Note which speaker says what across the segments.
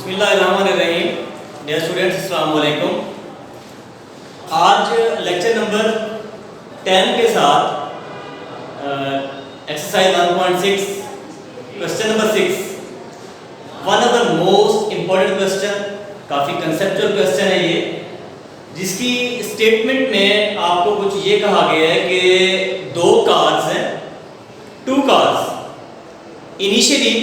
Speaker 1: बिस्मिल्लाहिर्रहमानिर्रहीम। Dear students, अस्सलाम वालेकुम। आज लेक्चर नंबर 10 के साथ exercise 1.6 question number 6, one of the most important question, काफ़ी कंसेप्चुअल क्वेश्चन है ये, जिसकी स्टेटमेंट में आपको कुछ ये कहा गया है कि दो कार्स हैं, two cars, initially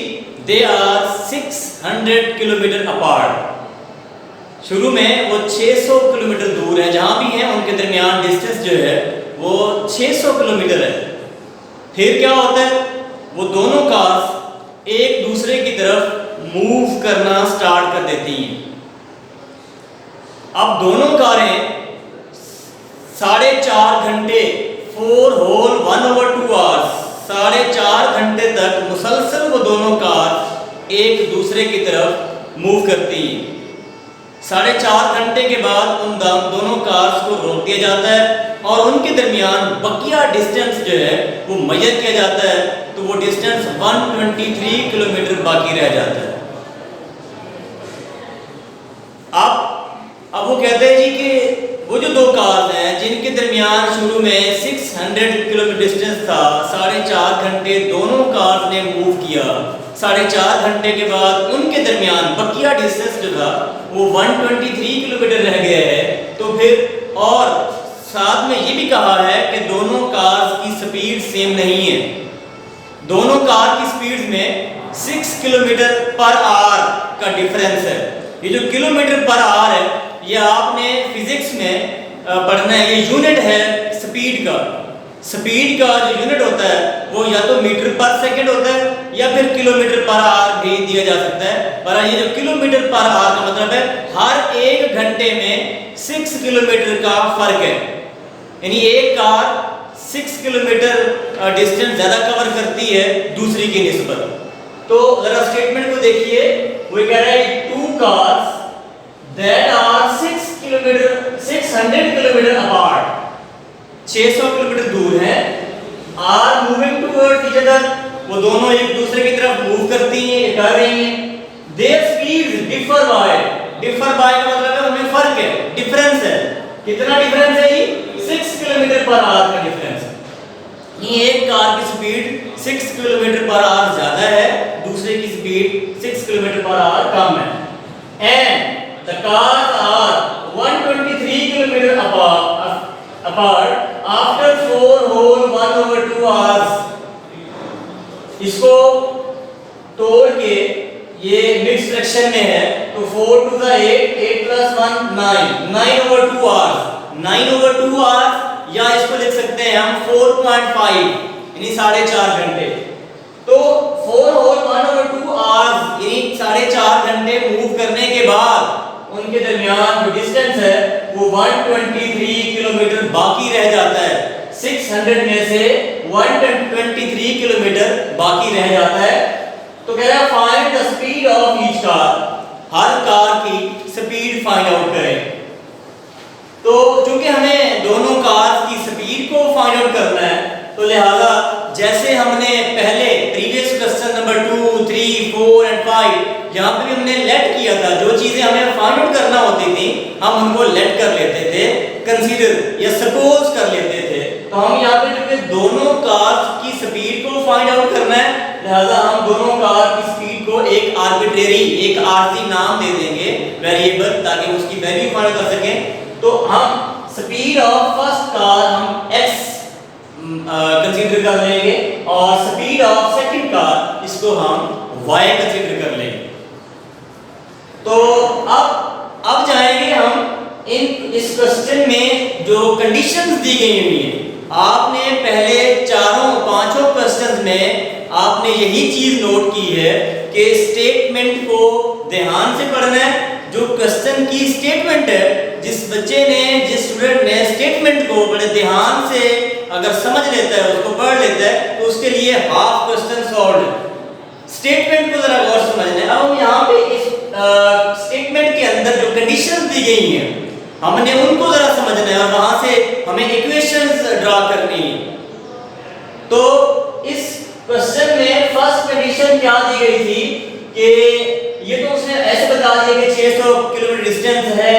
Speaker 1: they are 600 kilometre apart. शुरू में वो 600 किलोमीटर दूर है, जहाँ भी हैं उनके दरमियान डिस्टेंस जो है वो 600 किलोमीटर है। फिर क्या होता है, वो दोनों कार्स एक दूसरे की तरफ मूव करना स्टार्ट कर देती हैं। अब दोनों कारें 4.5 घंटे 4 होल 1/2 आवर्स 4.5 घंटे तक मुसलसल वो दोनों कार एक दूसरे की तरफ मूव करती हैं। 4.5 घंटे के बाद उन दोनों कार्स को रोक दिया जाता है और उनके दरमियान बकिया डिस्टेंस जो है वो मेजर किया जाता है, तो वो डिस्टेंस 123 किलोमीटर बाकी रह जाता है। अब वो कहते हैं जी कि वो जो दो कार्स हैं जिनके दरमियान शुरू में 600 किलोमीटर डिस्टेंस था, 4.5 घंटे दोनों कार्स ने मूव किया, 4.5 घंटे के बाद उनके दरमियान बकिया डिस्टेंस जो था वो 123 किलोमीटर रह गया है। तो फिर और साथ में ये भी कहा है कि दोनों कार्स की स्पीड सेम नहीं है, दोनों कार की स्पीड में 6 किलोमीटर पर आवर का डिफरेंस है। ये जो किलोमीटर पर आवर है ये आपने फिजिक्स में पढ़ना है, ये यूनिट है स्पीड का। स्पीड का जो यूनिट होता है वो या तो मीटर पर सेकंड होता है या फिर किलोमीटर पर आवर भी दिया जा सकता है। पर ये जो किलोमीटर पर आवर का मतलब है हर 1 घंटे में 6 किलोमीटर का फर्क है, यानी एक कार 6 किलोमीटर डिस्टेंस ज़्यादा कवर करती है दूसरी की निस्बत। तो जरा स्टेटमेंट को देखिए, वो कह रहा है two cars that are 600 kilometre apart, 600 kilometre दूर है, are moving towards each other, वो दोनों एक दूसरे की तरफ मूव करती हैं, कर रही हैं। their speeds differ by का मतलब है उनमें फर्क है, डिफरेंस है। कितना डिफरेंस है? 6 किलोमीटर पर आवर का डिफरेंस है। ये एक कार की स्पीड 6 किलोमीटर पर आवर ज्यादा है, दूसरे की स्पीड 6 किलोमीटर पर आवर कम है। And the cars are 123 kilometer apart after 4 whole 1/2 hours। इसको तोड़ के ये मिक्स फ्रैक्शन में है, तो 4 to the 8 plus 1 9/2 hours 9/2 hours, या इसको लिख सकते हैं हम 4.5 यानी 4.5 घंटे। तो 4 whole 1/2 hours यानी 4.5 घंटे मूव करने के बाद उनके दरमियान जो डिस्टेंस है वो 123 किलोमीटर बाकी रह जाता है। 600 में से 123 किलोमीटर बाकी रह जाता है। तो कह रहा है find the speed of each car, her car की स्पीड फाइंड आउट करें। तो चूंकि हमें दोनों कार्स की स्पीड को फाइंड आउट करना है, तो लिहाजा जैसे हमने पहले प्रीवियस क्वेश्चन नंबर 2, 3, 4 एंड 5 यहाँ पे भी हमने लेट किया था, जो चीजें हमें फाइंड आउट करना होती थी हम उनको लेट कर लेते थे, कंसीडर या सपोज कर लेते थे। तो हम यहाँ पे जो दोनों कार्स की स्पीड को फाइंड आउट करना है, लिहाजा हम दोनों कार की स्पीड को एक आर्बिट्रेरी, एक आरजी नाम दे देंगे वेरिएबल, ताकि उसकी वैल्यू फाइंड कर सकें। तो हम स्पीड ऑफ फर्स्ट कार हम x कंसीडर कर लेंगे और स्पीड ऑफ सेकंड कार इसको हम y कंसीडर कर लेंगे। तो अब जाएंगे हम इस क्वेश्चन में जो कंडीशंस दी गई हुई हैं। आपने पहले 4-5 क्वेश्चंस में आपने यही चीज नोट की है कि स्टेटमेंट को ध्यान से पढ़ना है। जो क्वेश्चन की स्टेटमेंट है, जिस बच्चे ने, जिस स्टूडेंट ने स्टेटमेंट को बड़े ध्यान से अगर समझ लेता है, उसको पढ़ लेता है, तो उसके लिए हाफ क्वेश्चन सॉल्व है। स्टेटमेंट को जरा गौर से समझना है। अब हम यहाँ पे इस स्टेटमेंट के अंदर जो कंडीशंस दी गई हैं हमने उनको जरा समझना है और वहां से हमें इक्वेशंस ड्रा करनी है। तो इस क्वेश्चन में फर्स्ट कंडीशन क्या दी गई थी कि ये तो उसने ऐसे बता दिया कि 600 किलोमीटर डिस्टेंस है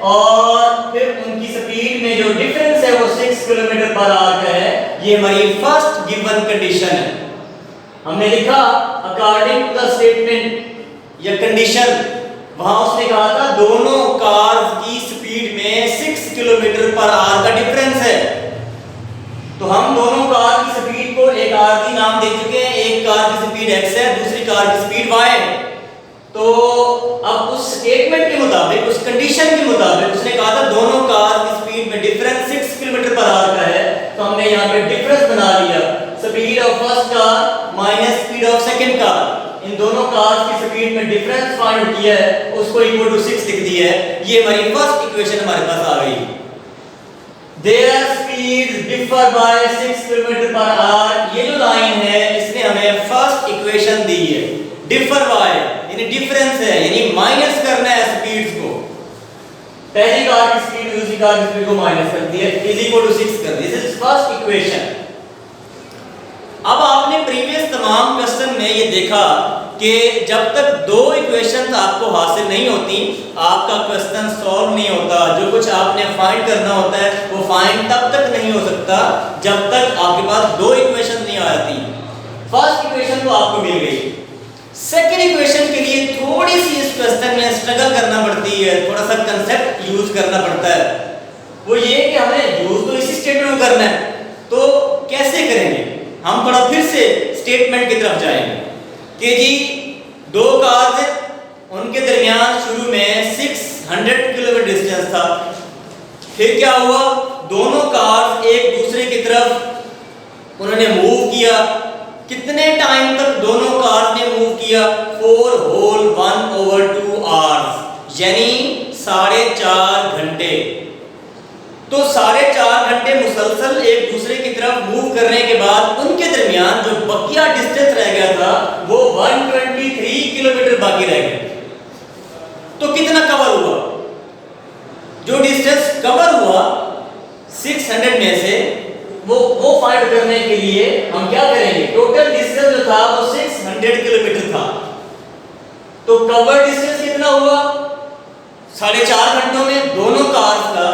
Speaker 1: और फिर उनकी स्पीड में जो डिफरेंस है वो 6 किलोमीटर पर आवर का है। ये हमारी फर्स्ट गिवन कंडीशन है। हमने लिखा अकॉर्डिंग टू द स्टेटमेंट या कंडीशन, वहां उसने कहा था दोनों कार्स की स्पीड में 6 किलोमीटर पर आवर का डिफरेंस है। तो हम दोनों कार की स्पीड को एक आर नाम दे चुके हैं, एक कार की स्पीड x है, दूसरी कार की स्पीड y है। तो अब उस स्टेटमेंट के मुताबिक, उस कंडीशन के मुताबिक उसने कहा था दोनों कार की स्पीड में डिफरेंस 6 किलोमीटर पर आवर का है। तो हमने यहाँ पे डिफरेंस बना लिया, speed of first car minus speed of second car. इन दोनों कार्स की स्पीड में डिफरेंस फाइंड किया है, उसको इक्वल टू 6 लिख दिया है। ये हमारी फर्स्ट इक्वेशन हमारे पास आ गई। Their speeds differ by 6 kilometre per our. ये जो लाइन है इसने हमें फर्स्ट इक्वेशन दी है। डिफर बाय यानी डिफरेंस है, यानी माइनस करना है स्पीड्स को। पहली कार की स्पीड दूसरी कार की स्पीड को माइनस कर दिया, इज इक्वल टू 6 कर दिया। This is first equation. अब आपने प्रीवियस तमाम क्वेश्चन में ये देखा कि जब तक दो इक्वेशंस आपको हासिल नहीं होती आपका क्वेश्चन सॉल्व नहीं होता। जो कुछ आपने फाइंड करना होता है वो फाइंड तब तक नहीं हो सकता जब तक आपके पास दो इक्वेशन नहीं आ जाती। फर्स्ट इक्वेशन तो आपको मिल गई, सेकंड इक्वेशन के लिए थोड़ी सी इस क्वेश्चन में स्ट्रगल करना पड़ती है, थोड़ा सा कंसेप्ट यूज करना पड़ता है। वो ये कि हमें यूज तो इसी स्टेटमेंट में करना है, तो कैसे करेंगे? हम थोड़ा फिर से स्टेटमेंट की तरफ जाएंगे कि जी दो कार्स हैं, उनके दरमियान शुरू में 600 किलोमीटर डिस्टेंस था। फिर क्या हुआ, दोनों कार्स एक दूसरे की तरफ उन्होंने मूव किया। कितने टाइम तक दोनों कार्स ने मूव किया? 4 होल 1/2 आवर्स, यानी 4.5 घंटे। तो 4.5 घंटे मुसलसल एक दूसरे की तरफ मूव करने के बाद उनके दरमियान जो बकिया डिस्टेंस रह गया था वो 123 किलोमीटर बाकी रह गया। तो कितना कवर हुआ? जो डिस्टेंस कवर हुआ 600 में से वो फाइंड करने के लिए हम क्या करेंगे? टोटल डिस्टेंस जो था वो 600 किलोमीटर था। तो कवर डिस्टेंस कितना हुआ 4.5 घंटों में दोनों कार्स का?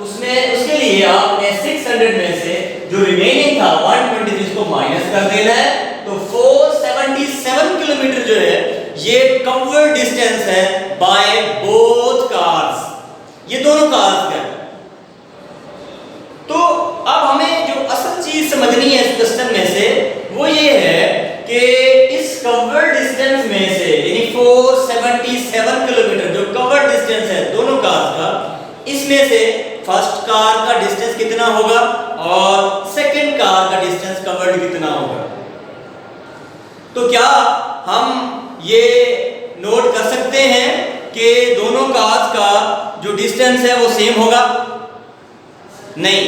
Speaker 1: उसके लिए आपने 600 में से जो रिमेनिंग था 123 को माइनस कर देना है। तो 477 किलोमीटर जो है ये कवर डिस्टेंस है बाय बोथ कार्स, ये दोनों कार्स का। तो अब हमें जो असल चीज समझनी है इस क्वेश्चन में से वो ये है कि इस कवर डिस्टेंस में से यानी 477 किलोमीटर जो कवर डिस्टेंस है दोनों कार्स का, इसमें से फर्स्ट कार का डिस्टेंस कितना होगा और सेकंड कार का डिस्टेंस कवर्ड कितना होगा। तो क्या हम ये नोट कर सकते हैं कि दोनों कार्स का जो डिस्टेंस है वो सेम होगा? नहीं,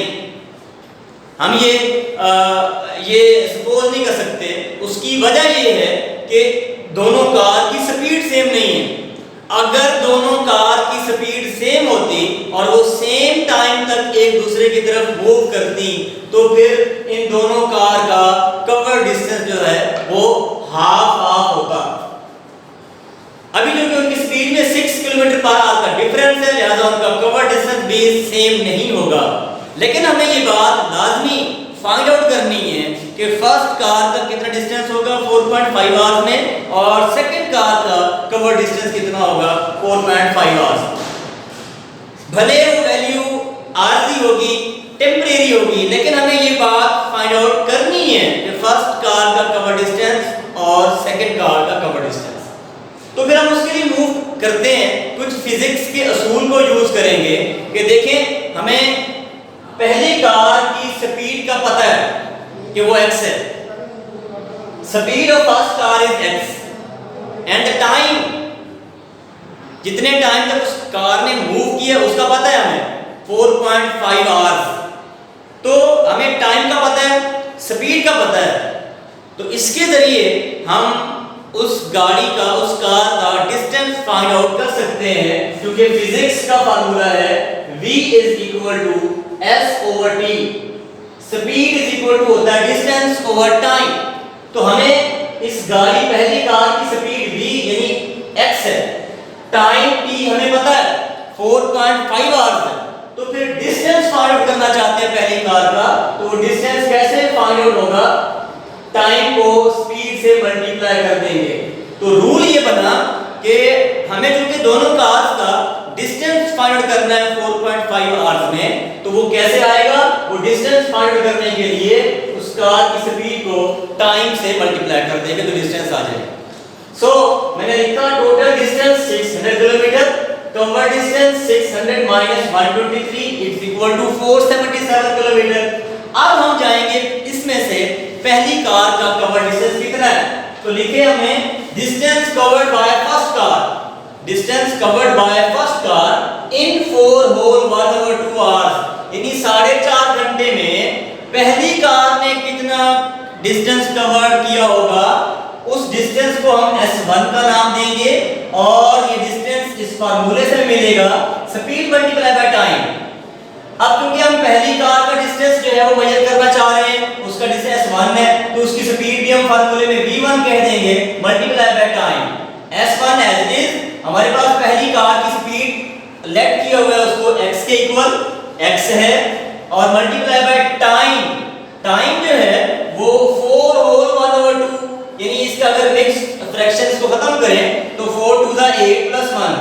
Speaker 1: हम ये सपोज नहीं कर सकते। उसकी वजह ये है कि दोनों कार की स्पीड सेम नहीं है। अगर दोनों कार की स्पीड सेम होती और वो सेम टाइम तक एक दूसरे की तरफ मूव करती तो फिर इन दोनों कार का कवर डिस्टेंस जो है वो हाफ होता। अभी जो कि उनकी स्पीड में 6 किलोमीटर पर आवर का डिफरेंस है, लिहाजा उनका कवर डिस्टेंस भी सेम नहीं होगा। लेकिन हमें ये बात लाजमी फाइंड आउट करनी है कि फर्स्ट कार का कितना डिस्टेंस होगा 4.5 आवर्स में और सेकंड कार का कवर डिस्टेंस कितना होगा 4.5 आवर्स। भले वो वैल्यू आरजी होगी, टेम्परेरी होगी, लेकिन हमें ये बात फाइंड आउट करनी है कि फर्स्ट कार का कवर डिस्टेंस और सेकंड कार का कवर डिस्टेंस। तो फिर हम उसके लिए मूव करते हैं, कुछ फिजिक्स के असूल को यूज करेंगे कि देखें हमें पहली कार की स्पीड का पता है कि वो x है। Speed of first car is x and the time, जितने टाइम तक उस कार ने मूव किया उसका पता है हमें 4.5 आवर्स। तो हमें टाइम का पता है, स्पीड का पता है। तो इसके जरिए हम उस गाड़ी का, उस कार का डिस्टेंस फाइंड आउट कर सकते हैं, क्योंकि फिजिक्स का फार्मूला है v is equal to s/t। Speed is equal to होता है डिस्टेंस ओवर टाइम। तो हमें इस गाड़ी पहली कार की स्पीड v यानी x है, टाइम t हमें पता है 4.5 आवर्स है, तो फिर डिस्टेंस फाइंड आउट करना चाहते हैं पहली कार का, तो डिस्टेंस कैसे फाइंड आउट होगा, टाइम को स्पीड से मल्टीप्लाई कर देंगे। तो रूल ये बना कि हमें चूंकि दोनों कार्स का डिस्टेंस फाइंड आउट करना है 4.5 आवर्स में, तो वो कैसे आएगा, वो डिस्टेंस फाइंड आउट करने के लिए उस कार की स्पीड को टाइम से मल्टीप्लाई कर देंगे तो डिस्टेंस आ जाएगा। सो मैंने लिखा total distance 600 kilometre, cover distance 600 minus 123 is equal to 477 kilometre. अब हम जाएंगे इसमें से पहली कार का कवर डिस्टेंस कितना है, तो लिखे हमने distance covered by first car, distance covered by first car in 4 whole 1/2 hours, यानी 4.5 घंटे में पहली कार ने कितना डिस्टेंस कवर किया होगा, उस डिस्टेंस को हम S1 का नाम देंगे और ये डिस्टेंस इस फार्मूले से मिलेगा स्पीड मल्टीप्लाई बाय टाइम। अब क्योंकि हम पहली कार का डिस्टेंस जो है वो मेजर करना चाह रहे हैं, उसका डिस्टेंस S1 है, तो उसकी स्पीड भी हम फार्मूले में V1 कह देंगे multiply by time. S1 as it is, हमारे पास पहली कार की स्पीड लेट किया हुआ है उसको x के इक्वल x है, और मल्टीप्लाई बाय टाइम, टाइम जो है वो 4 होल 1/2, यानी इसका अगर मिक्स फ्रैक्शंस को खत्म करें तो 4 टू द 8 प्लस 1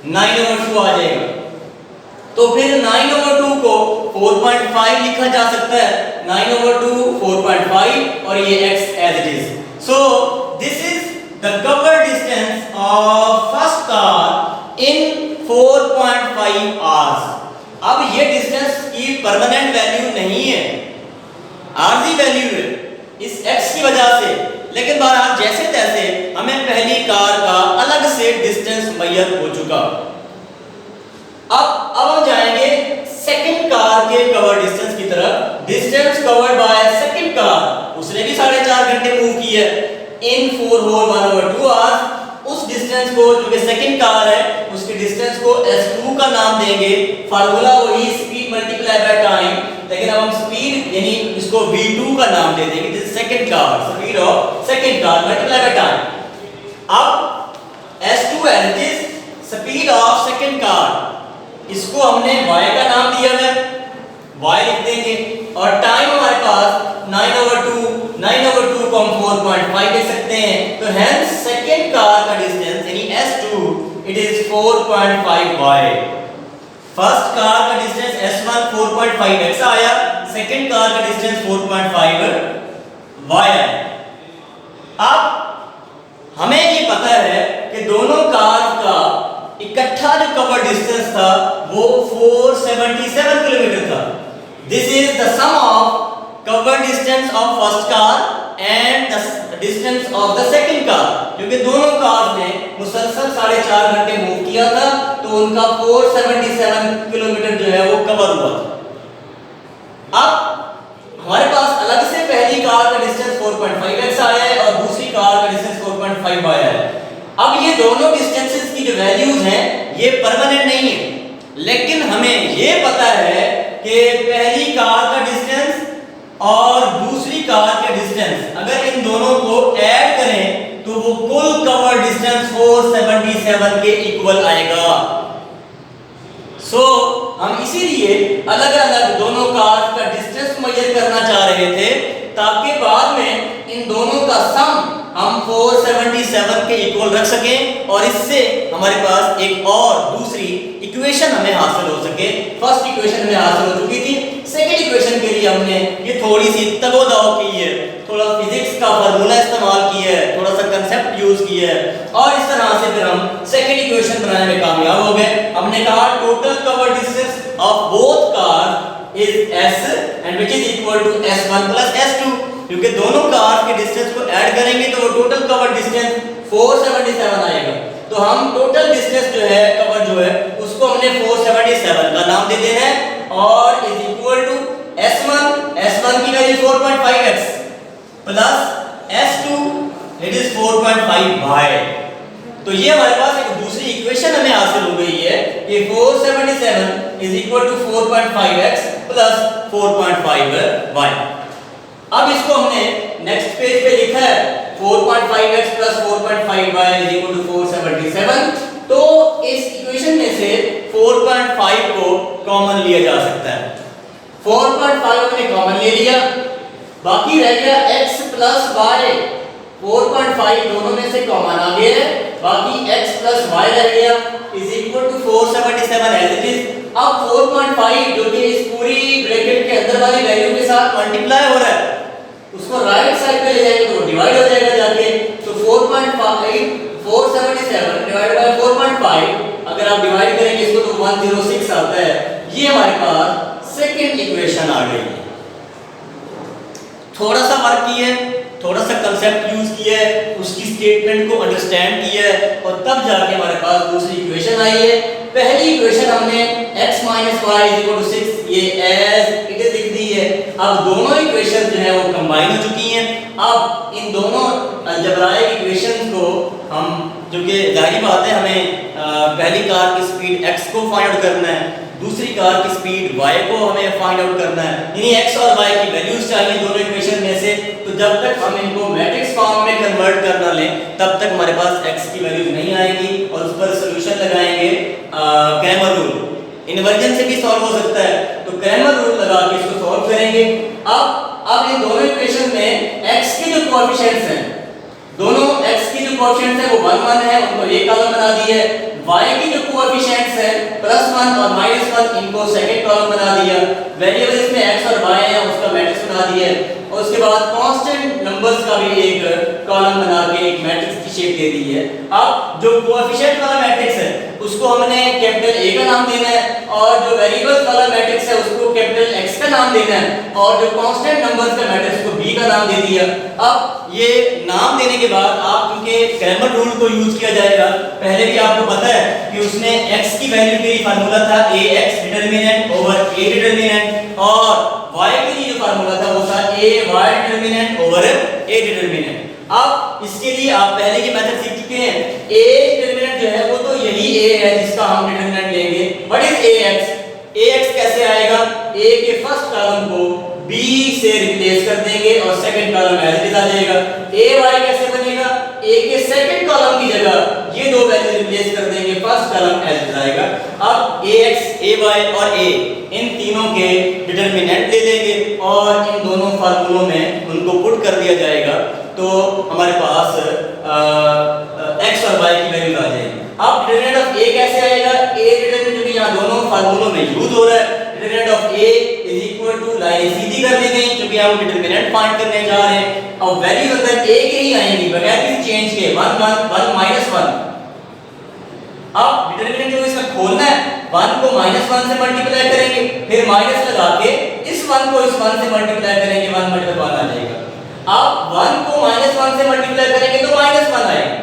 Speaker 1: 9/2 आ जाएगा। तो फिर 9/2 को 4.5 लिखा जा सकता है, 9/2 4.5 और ये x as it is. So this is the cover distance of first car in 4.5 hours. अब ये डिस्टेंस की परमानेंट वैल्यू नहीं है, आरजी वैल्यू है इस x की वजह से, लेकिन बहरहाल जैसे तैसे हमें पहली कार का अलग से डिस्टेंस मुहैया हो चुका। अब हम जाएंगे सेकंड कार के कवर डिस्टेंस की तरफ। Distance covered by second car, उसने भी 4.5 घंटे मूव की है इन 4 होल 1/2 आवर्स। उस डिस्टेंस को जो कि सेकंड कार है उसके डिस्टेंस को S2 का नाम देंगे, फार्मूला वही स्पीड मल्टीप्लाई बाय टाइम, लेकिन अब हम स्पीड यानी इसको V2 का नाम दे देंगे, this second car, speed of second car multiply by time. अब S2 as it is speed of second car, इसको हमने y का नाम दिया है, y लिख देंगे, और टाइम हमारे पास 9/2 को हम 4.5 लिख सकते हैं, तो हेंस सेकंड कार का डिस्टेंस यानी S2 it is 4.5y। First car का डिस्टेंस S1 4.5x आया, सेकंड कार का डिस्टेंस 4.5y आया। अब हमें ये पता है कि दोनों कार का इकट्ठा जो कवर डिस्टेंस था वो 477 किलोमीटर था। This is the sum of cover distance of first car and the distance of the second car, क्योंकि दोनों कार्स ने मुसलसल 4.5 घंटे मूव किया था, तो उनका 477 किलोमीटर जो है वो कवर हुआ था। अब हमारे पास अलग से पहली कार का डिस्टेंस 4.5x आया है और दूसरी कार का डिस्टेंस 4.5 आया है। अब ये दोनों डिस्टेंसेस की जो वैल्यूज हैं ये परमानेंट नहीं है, लेकिन हमें ये पता है कि पहली कार का डिस्टेंस और दूसरी कार के डिस्टेंस अगर इन दोनों को ऐड करें तो वो कुल कवर डिस्टेंस 477 के इक्वल आएगा। सो हम इसीलिए अलग अलग दोनों कार का डिस्टेंस मेजर करना चाह रहे थे, ताकि बाद में इन दोनों का सम हम 477 के इक्वल रख सकें और इससे हमारे पास एक और दूसरी इक्वेशन हमें हासिल हो सके। फर्स्ट इक्वेशन हमें हासिल हो चुकी थी, सेकंड इक्वेशन के लिए हमने ये थोड़ी सी तगोदाव की है, थोड़ा फिजिक्स का फार्मूला इस्तेमाल किया है, थोड़ा सा कंसेप्ट यूज किया है, और इस तरह से फिर हम सेकंड इक्वेशन बनाने में कामयाब हो गए। हमने कहा total cover distance of both car is S and which is equal to S1 plus S2, क्योंकि दोनों कार के डिस्टेंस को ऐड करेंगे तो वो टोटल कवर डिस्टेंस 477 आएगा। तो हम टोटल डिस्टेंस जो है कवर जो है उसको हमने 477 का नाम दे देना है, और इज इक्वल टू S1 की value 4.5x plus S2 it is 4.5y। तो ये हमारे पास एक दूसरी इक्वेशन हमें हासिल हो गई है कि 477 is equal to 4.5x plus 4.5y। अब इसको हमने नेक्स्ट पेज पे लिखा है 4.5x plus 4.5y is equal to 477। तो इस इक्वेशन में से 4.5 को कॉमन लिया जा सकता है। 4.5 हमने कॉमन ले लिया, बाकी रह गया x प्लस y। 4.5 दोनों में से कॉमन आ गया है, बाकी x प्लस y रह गया is equal to 477 as it is. अब 4.5 जो कि इस पूरी ब्रैकेट के अंदर वाली वैल्यू के साथ मल्टीप्लाई हो रहा है, उसको राइट साइड पे ले जाएंगे तो डिवाइड हो जाएगा जाके। तो 477 डिवाइड बाय 4.5 अगर आप डिवाइड करेंगे इसको तो 106 आता है। ये हमारे पास सेकंड इक्वेशन आ गई है। थोड़ा सा वर्क किया है, थोड़ा सा कंसेप्ट यूज किया है, उसकी स्टेटमेंट को अंडरस्टैंड किया है और तब जाके हमारे पास दूसरी इक्वेशन आई है। पहली इक्वेशन हमने x y 6 ये एज इट इज लिख दी है। अब दोनों इक्वेशन जो है वो कंबाइन हो चुकी हैं। अब इन दोनों अलजेब्राइक इक्वेशंस को हम, जो कि जाहिर बात है हमें पहली कार की स्पीड x को फाइंड आउट करना है, दूसरी कार की स्पीड y को हमें फाइंड आउट करना है, यानी x और y की वैल्यूज चाहिए दोनों इक्वेशन में से। तो जब तक हम इनको मैट्रिक्स फॉर्म में कन्वर्ट कर ना लें तब तक हमारे पास x की वैल्यूज नहीं आएगी और उस पर सॉल्यूशन लगाएंगे क्रैमर रूल। इन्वर्जन से भी सॉल्व हो सकता है, तो क्रैमर रूल लगा के इसको सॉल्व करेंगे। अब इन दोनों इक्वेशन में x के जो कोएफिशिएंट्स हैं, दोनों x की जो कोएफिशिएंट्स है वो 1 1 है, उनको एक कॉलम बना दिया है। y की जो कोएफिशिएंट्स है +1 और -1, इनको सेकंड कॉलम बना दिया। वेरिएबल इसमें x और y है, उसका मैट्रिक्स बना दिया है और उसके बाद कांस्टेंट नंबर्स का भी एक कॉलम बना के एक मैट्रिक्स की शेप दे दी है। अब जो कोएफिशिएंट वाला मैट्रिक्स है उसको हमने कैपिटल A का नाम देना है और जो वेरिएबल्स वाला मैट्रिक्स है उसको कैपिटल X का नाम देना है और जो कांस्टेंट नंबर्स का मैट्रिक्स को B का नाम दे दिया। अब ये नाम देने के बाद आप, क्योंकि क्रैमर रूल को यूज किया जाएगा, पहले भी आपको पता है कि उसने x की वैल्यू के लिए फार्मूला था ax determinant over a determinant और y के लिए जो फार्मूला था वो था a y determinant over a determinant. अब इसके लिए आप पहले के मेथड सीख चुके हैं। a डिटरमिनेंट जो है वो तो यही a है जिसका हम डिटरमिनेंट लेंगे। व्हाट इज ax कैसे आएगा? a के फर्स्ट कॉलम को b से रिप्लेस कर देंगे और second column as it is आ जाएगा। ay कैसे बनेगा? a के सेकंड कॉलम की जगह ये दो वैल्यू रिप्लेस कर देंगे, first column as it is आएगा। अब ax ay और a इन तीनों के डिटरमिनेंट ले लेंगे और इन दोनों फार्मूलों में उनको पुट कर दिया जाएगा तो हमारे पास x और y की वैल्यू आ जाएगी। अब डिटरमिनेंट ऑफ a कैसे आएगा? a डिटरमिनेंट जो कि यहां दोनों फार्मूलों में यूज हो रहा है, determinant of a is equal to line सीधी कर दी गई क्योंकि हम डिटरमिनेंट फाइंड करने जा रहे हैं और वैल्यू अंदर a के ही आएंगी बगैर किसी चेंज के, 1 1 1 -1। अब डिटरमिनेंट जो इसमें खोलना है, 1 को -1 से मल्टीप्लाई करेंगे, फिर माइनस लगा के इस 1 को इस 1 से मल्टीप्लाई करेंगे, 1 × 1 आ जाएगा। अब 1 को -1 से मल्टीप्लाई करेंगे तो -1 आएगा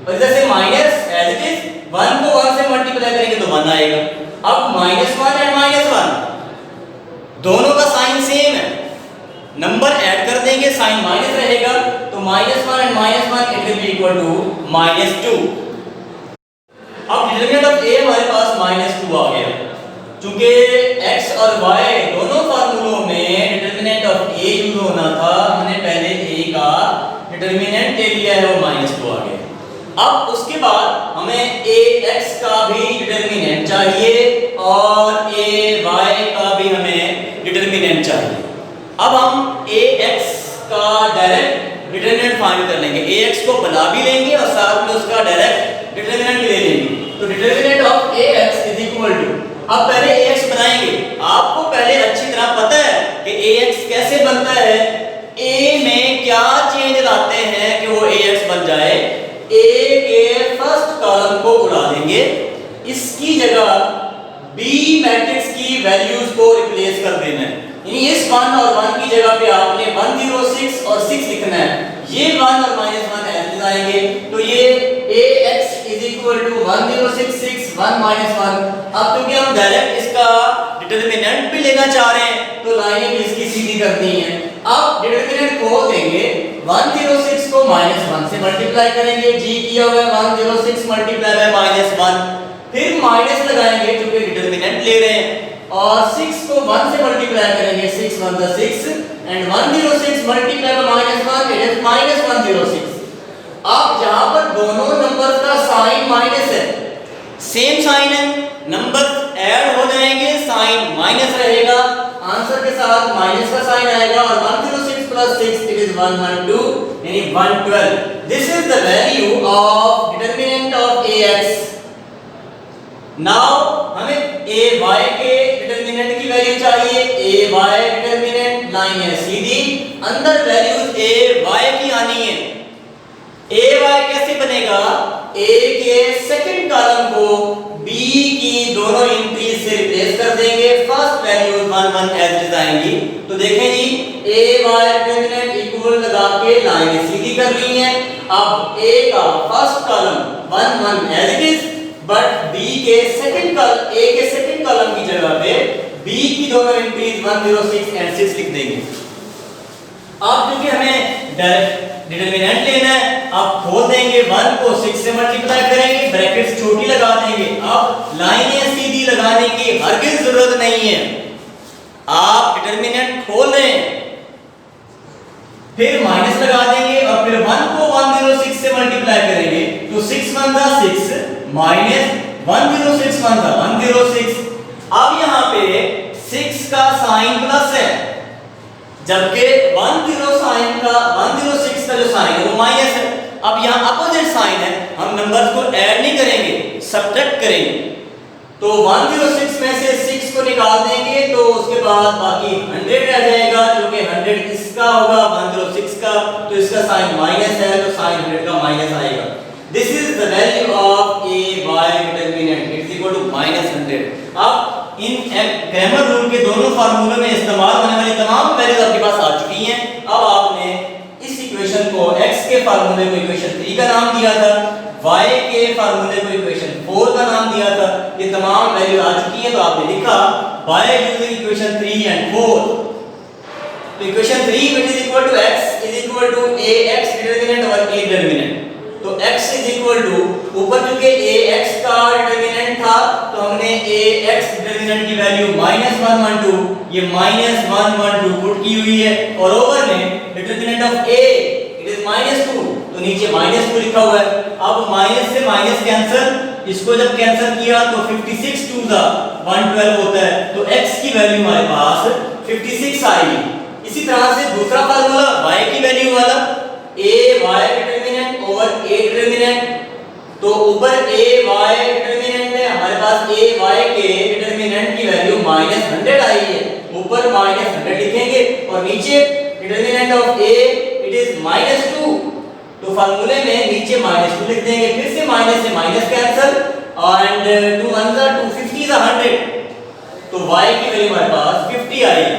Speaker 1: और इधर से माइनस एज इट इज 1 को 1 से मल्टीप्लाई करेंगे तो 1 आएगा। अब -1 एंड -1 दोनों का साइन सेम है, नंबर ऐड कर देंगे, साइन माइनस रहेगा तो -1 and -1 it will be equal to -2। अब डिटरमिनेंट ऑफ a हमारे पास -2 आ गया। चूंकि x और y दोनों फार्मूलों में डिटरमिनेंट ऑफ a यूज होना था, हमने पहले a का डिटरमिनेंट ले लिया है, वो -2 आ गया। अब उसके बाद हमें ax का भी डिटरमिनेंट चाहिए और ay का भी हमें डिटरमिनेंट चाहिए। अब हम ax का डायरेक्ट डिटरमिनेंट फाइंड कर लेंगे, ax को बना भी लेंगे और साथ में उसका डायरेक्ट डिटरमिनेंट भी ले लेंगे। तो determinant of ax is equal to, अब पहले ax बनाएंगे। आपको पहले अच्छी तरह पता है कि ax कैसे बनता है, a में क्या चेंज लाते हैं कि वो ax बन जाए। a के फर्स्ट कॉलम को उड़ा देंगे, इसकी जगह b मैट्रिक्स की वैल्यूज को रिप्लेस कर देना है, यानी इस 1 और 1 की जगह पे आपने 106 और 6 लिखना है। ये 1 और -1 ऐसे आएंगे तो ये ax इज इक्वल टू 106 1 -1। अब क्योंकि हम डायरेक्ट इसका डिटरमिनेंट भी लेना चाह रहे हैं तो लाइनें भी इसकी सीधी करनी है। अब डिटरमिनेंट खोल देंगे, 106 को -1 से मल्टीप्लाई करेंगे, g किया हुआ है 106 मल्टीप्लाई बाय -1, फिर माइनस लगाएंगे क्योंकि डिटरमिनेंट ले रहे हैं और 6 को 1 से मल्टीप्लाई करेंगे, 6 1 6 and 106 multiplied by -1 it is -106. अब जहां पर दोनों नंबर्स का साइन माइनस है, सेम साइन है, नंबर ऐड हो जाएंगे, साइन माइनस रहेगा, आंसर के साथ माइनस का साइन आएगा और 106 plus 6 it is 112 यानी 112. This is the value of determinant of ax. Now हमें ay के डिटरमिनेंट की वैल्यू चाहिए. ay डिटरमिनेंट लाइन है सीधी, अंदर वैल्यूज ay की आनी है. ay कैसे बनेगा? a के सेकंड कॉलम को b की दोनों एंट्री से रिप्लेस कर देंगे, फर्स्ट वैल्यू 1 1 एज इट आएंगी. तो देखें जी ay डिटरमिनेंट इक्वल लगा के लाइन सीधी कर ली है. अब a का first column 1 1 as it is, but b के सेकंड कॉलम, a के सेकंड कॉलम की जगह पे b की दोनों एंट्रीज 106 एंड 6 लिख देंगे. अब क्योंकि हमें डायरेक्ट डिटरमिनेंट लेना है, अब खोल देंगे, 1 को 6 से मल्टीप्लाई करेंगे, ब्रैकेट्स छोटी लगा देंगे. अब लाइनें सीधी लगाने की हरगिज़ जरूरत नहीं है. आप डिटरमिनेंट खोल रहे हैं, फिर माइनस लगा देंगे और फिर 1 को 106 से मल्टीप्लाई करेंगे, तो 6 1 दा 6 माइनस 106 1 दा 106. अब यहाँ पे 6 का साइन प्लस है, जबकि 106 का जो साइन है वो माइनस है. अब यहाँ अपोजिट साइन है, हम नंबर्स को ऐड नहीं करेंगे, सब्ट्रैक्ट करेंगे. तो 106 में से 6 को निकाल देंगे तो उसके बाद बाकी 100 रह जाएगा, जो कि 100 इसका होगा 106 का, तो इसका साइन माइनस है तो साइन 100 का माइनस आएगा. This is the value of ay determinant it is equal to -100. अब इन ग्रामर रूल के दोनों फार्मूलों में इस्तेमाल होने वाली तमाम वैल्यूज आपके पास आ चुकी हैं. अब आपने इस इक्वेशन को x के फार्मूले को इक्वेशन 3 का नाम दिया था, y के फार्मूले को इक्वेशन 4 का नाम दिया था. ये तमाम वैल्यू आ चुकी हैं, तो आपने लिखा by using equation 3 and 4. तो equation 3 which is equal to x is equal to ax determinant और a डिटरमिनेंट. तो x is equal to, ऊपर क्योंकि ax का डिटरमिनेंट था तो हमने ax डिटरमिनेंट की वैल्यू -112, ये -112 पुट की हुई है, और ओवर में determinant of a it is -2, तो नीचे -2 लिखा हुआ है. अब माइनस से माइनस कैंसिल, इसको जब कैंसिल किया तो 56 2 दा 112 होता है, तो x की वैल्यू हमारे पास 56 आई. इसी तरह से दूसरा फार्मूला y की वैल्यू वाला, ay determinant over a determinant. तो ऊपर ay डिटरमिनेंट में हमारे पास ay के डिटरमिनेंट की वैल्यू -100 आई है, ऊपर -100 लिखेंगे और नीचे determinant of a it is -2, तो फार्मूले में नीचे -2 लिख देंगे, फिर से माइनस से माइनस कैंसिल एंड 2 1 दा 2 50 दा 100, तो y की वैल्यू हमारे पास 50 आएगी,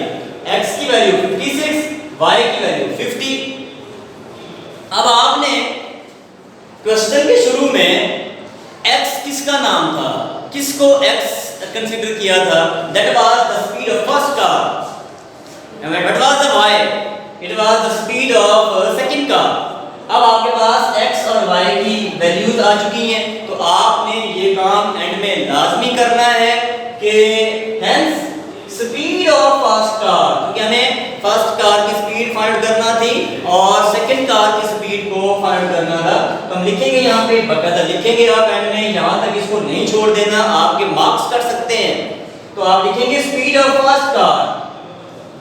Speaker 1: x की वैल्यू 56, y की वैल्यू 50. अब आपने क्वेश्चन के शुरू में x किसका नाम था, किसको x कंसीडर किया था? That was the speed of first car, and what was the y? It was the speed of second car. अब आपके पास x और y की वैल्यूज आ चुकी हैं, तो आपने ये काम एंड में लाजमी करना है कि hence speed of first car, क्योंकि हमें फर्स्ट कार की स्पीड फाइंड करना थी और सेकंड कार की स्पीड को फाइंड करना था. तो हम लिखेंगे यहाँ पे बकायदा लिखेंगे आप एंड में, यहाँ तक इसको नहीं छोड़ देना, आपके मार्क्स कट सकते हैं. तो आप लिखेंगे स्पीड ऑफ फर्स्ट कार,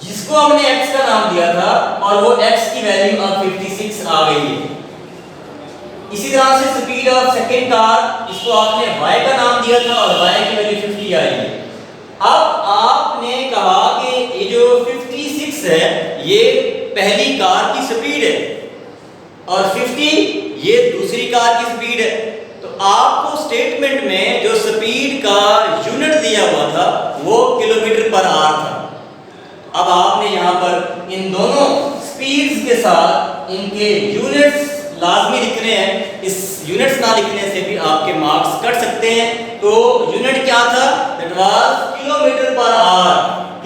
Speaker 1: जिसको हमने x का नाम दिया था, और वो x की वैल्यू अब 56 आ गई है. इसी तरह से स्पीड ऑफ सेकंड कार, इसको आपने y का नाम दिया था और y की वैल्यू 50 आई है. अब आपने कहा कि ये जो 56 है ये पहली कार की स्पीड है और 50 ये दूसरी कार की स्पीड है. तो आपको स्टेटमेंट में जो स्पीड का यूनिट दिया हुआ था वो किलोमीटर पर आवर था. अब आपने यहाँ पर इन दोनों स्पीड्स के साथ इनके यूनिट्स लाजमी लिखने हैं. इस यूनिट्स ना लिखने से भी आपके मार्क्स कट सकते हैं. तो यूनिट क्या था? That was kilometre per our,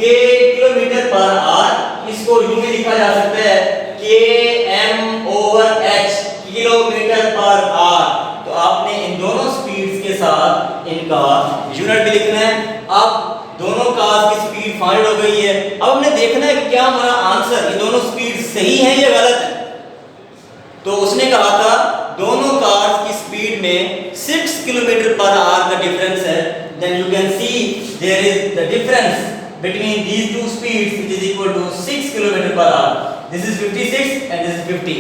Speaker 1: के किलोमीटर पर आवर. इसको यूं में लिखा जा सकता है km/h, किलोमीटर पर आवर. तो आपने इन दोनों स्पीड्स के साथ इनका यूनिट भी लिखना है. अब दोनों कार्स की स्पीड फाइंड हो गई है. अब हमने देखना है कि क्या हमारा आंसर, ये दोनों स्पीड सही है या गलत है? तो उसने कहा था दोनों कार्स की स्पीड में 6 किलोमीटर पर आवर का डिफरेंस है। Then you can see there is the difference between these two speeds which is equal to 6 kilometre per hour. This is 56 and this is 50।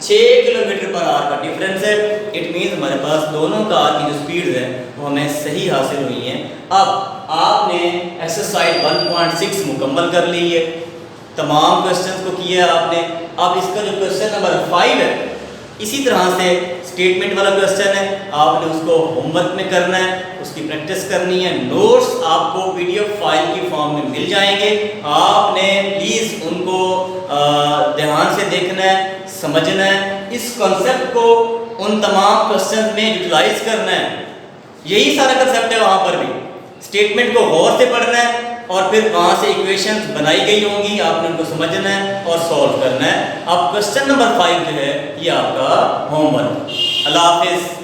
Speaker 1: 6 kilometre per hour का difference है। It means हमारे पास दोनों car की जो speed है वो हमें सही हासिल हुई है। अब आपने एक्सरसाइज 1.6 मुकम्मल कर ली है, तमाम क्वेश्चंस को किया है आपने। अब इसका जो क्वेश्चन नंबर 5 है, इसी तरह से स्टेटमेंट वाला क्वेश्चन है, आपने उसको होमवर्क में करना है, उसकी प्रैक्टिस करनी है। नोट्स आपको पीडीएफ फाइल की फॉर्म में मिल जाएंगे, आपने प्लीज़ उनको ध्यान से देखना है, समझना है, इस कॉन्सेप्ट को उन तमाम क्वेश्चन में यूटिलाइज करना है। यही सारा कंसेप्ट है वहाँ पर भी। स्टेटमेंट को गौर से पढ़ना है और फिर वहाँ से इक्वेशंस बनाई गई होंगी, आपने उनको समझना है और सॉल्व करना है। अब क्वेश्चन नंबर 5 जो है ये आपका होमवर्क। अल्लाह हाफिज़।